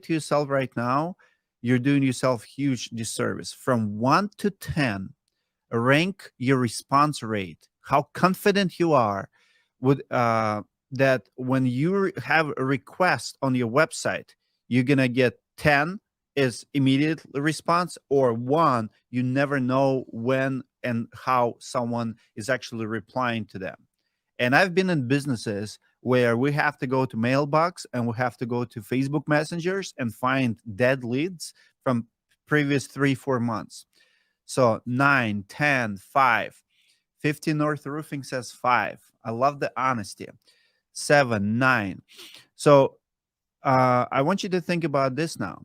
to yourself right now, you're doing yourself huge disservice. From 1 to 10, rank your response rate, how confident you are with that when you have a request on your website, you're gonna get 10 is immediate response, or 1, you never know when and how someone is actually replying to them. And I've been in businesses where we have to go to mailbox and we have to go to Facebook messengers and find dead leads from previous 3 4 months. So 9, 10, 5. 50 North Roofing says 5. I love the honesty. 7, 9. So I want you to think about this now.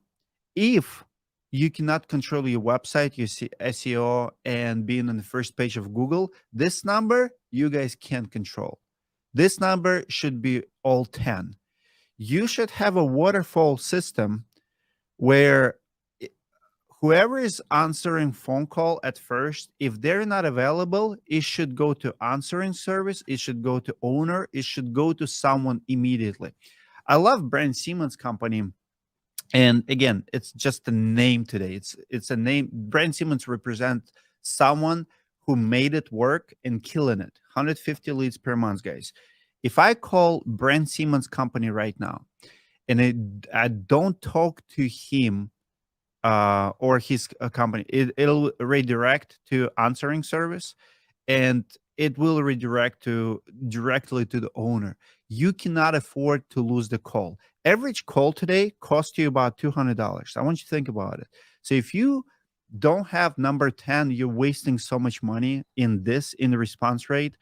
If you cannot control your website, your SEO, and being on the first page of Google, this number you guys can't control. This number should be all 10. You should have a waterfall system where whoever is answering phone call at first, if they're not available, it should go to answering service, it should go to owner, it should go to someone immediately. I love Brand Siemens company. And again, it's just a name today. It's a name. Brand Siemens represent someone who made it work and killing it. 150 leads per month, guys. If I call Brand Siemens company right now and I don't talk to him or his company, it'll redirect to answering service, and it will redirect to directly to the owner. You cannot afford to lose the call. Average call today costs you about $200. I want you to think about it. So if you don't have number 10, you're wasting so much money in the response rate.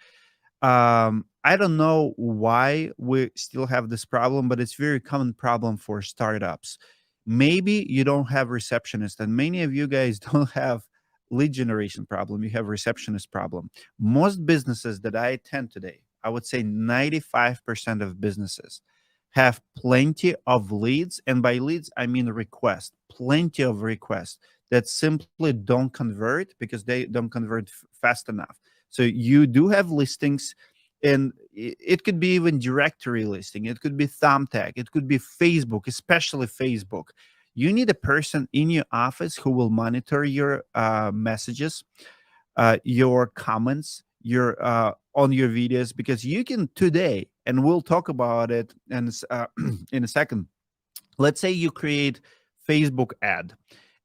I don't know why we still have this problem, but it's very common problem for startups. Maybe you don't have receptionist, and many of you guys don't have lead generation problem. You have receptionist problem. Most businesses that I attend today, I would say 95% of businesses have plenty of leads, and by leads I mean requests, plenty of requests that simply don't convert because they don't convert fast enough. So you do have listings, and it could be even directory listing, it could be thumbtack, it could be Facebook, especially Facebook. You need a person in your office who will monitor your messages, your comments, your on your videos, because you can today, and we'll talk about it in a second. Let's say you create Facebook ad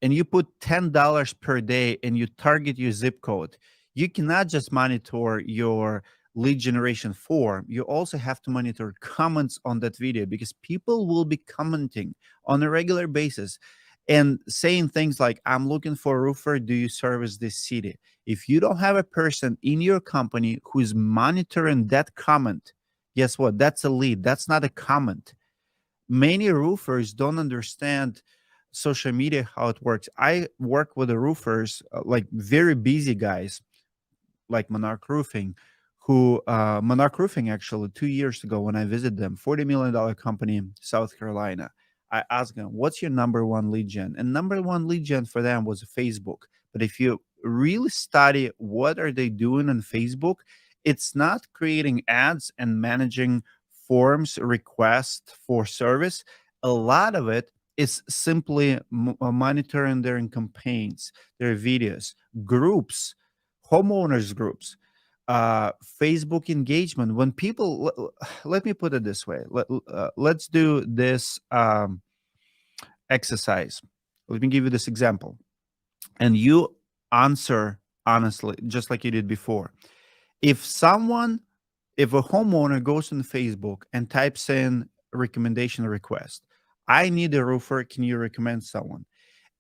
and you put $10 per day and you target your zip code. You cannot just monitor your lead generation form. You also have to monitor comments on that video, because people will be commenting on a regular basis and saying things like, I'm looking for a roofer, do you service this city? If you don't have a person in your company who's monitoring that comment, guess what? That's a lead. That's not a comment. Many roofers don't understand social media, how it works. I work with the roofers, like very busy guys, like Monarch Roofing, who Monarch Roofing actually 2 years ago when I visited them, $40 million company, South Carolina. I asked them, "What's your number one lead gen?" And number one lead gen for them was Facebook. But if you really study what are they doing on Facebook, it's not creating ads and managing forms, requests for service. A lot of it is simply monitoring their campaigns, their videos, groups, homeowners groups, Facebook engagement. When people, let me put it this way, let's do this exercise. Let me give you this example, and you answer honestly, just like you did before. If someone, if a homeowner goes on Facebook and types in recommendation request, I need a roofer, can you recommend someone?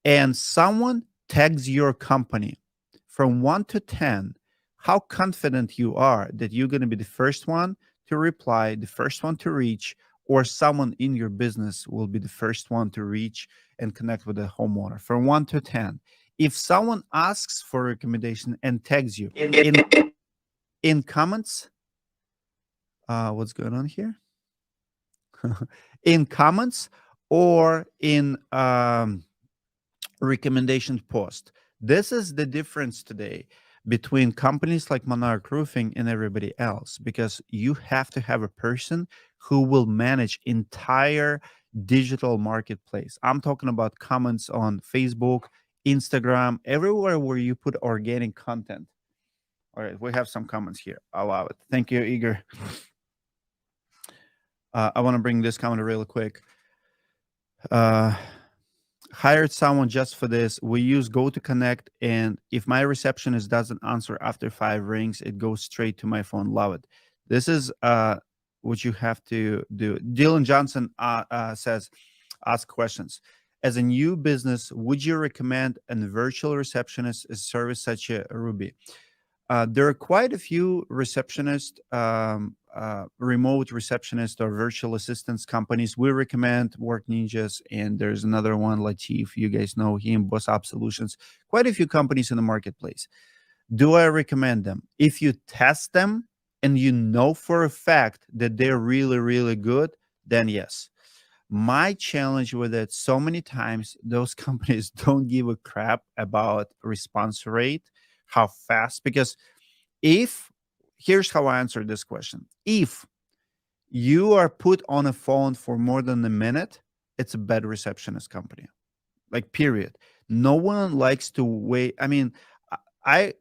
And someone tags your company, from 1 to 10, how confident you are that you're going to be the first one to reply, the first one to reach, or someone in your business will be the first one to reach and connect with the homeowner, from 1 to 10. If someone asks for a recommendation and tags you in comments, what's going on here? In comments or in recommendation post. This is the difference today between companies like Monarch Roofing and everybody else, because you have to have a person who will manage entire digital marketplace. I'm talking about comments on Facebook, Instagram, everywhere where you put organic content. All right, we have some comments here. I love it. Thank you, Igor. I want to bring this comment really quick. Hired someone just for this. We use GoToConnect, and if my receptionist doesn't answer after 5 rings, it goes straight to my phone. Love it. This is what you have to do. Dylan Johnson says, ask questions. As a new business, would you recommend a virtual receptionist service such as Ruby? There are quite a few receptionist, remote receptionist or virtual assistants companies. We recommend Work Ninjas, and there's another one, Latif. You guys know him, Boss Up Solutions. Quite a few companies in the marketplace. Do I recommend them? If you test them and you know for a fact that they're really, really good, then yes. My challenge with it, so many times those companies don't give a crap about response rate, how fast, because if here's how I answer this question. If you are put on a phone for more than a minute, it's a bad receptionist company. Like, period. No one likes to wait. I mean, I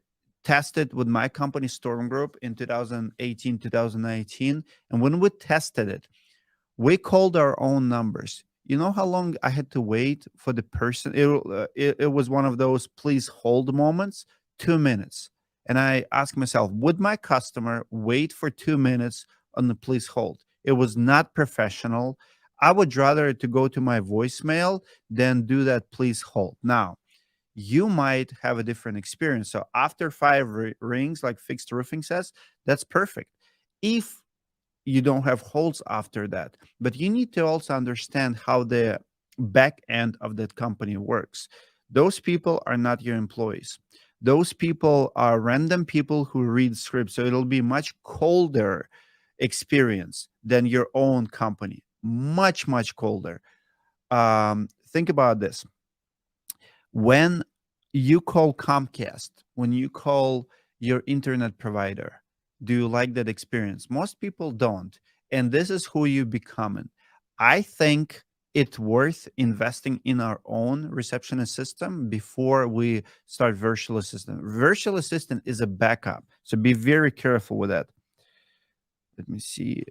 tested with my company Storm Group in 2018, 2019, and when we tested it, we called our own numbers. You know how long I had to wait for the person? It was one of those please hold moments, 2 minutes. And I asked myself, would my customer wait for 2 minutes on the please hold? It was not professional. I would rather to go to my voicemail than do that please hold. Now, you might have a different experience. So after 5 rings, like Fixed Roofing says, that's perfect. If you don't have holds after that, but you need to also understand how the back end of that company works. Those people are not your employees. Those people are random people who read scripts. So it'll be much colder experience than your own company. Much, much colder. Think about this. When you call Comcast, when you call your internet provider, do you like that experience? Most people don't. And this is who you becoming. I think it's worth investing in our own receptionist system before we start virtual assistant. Virtual assistant is a backup. So be very careful with that. Let me see.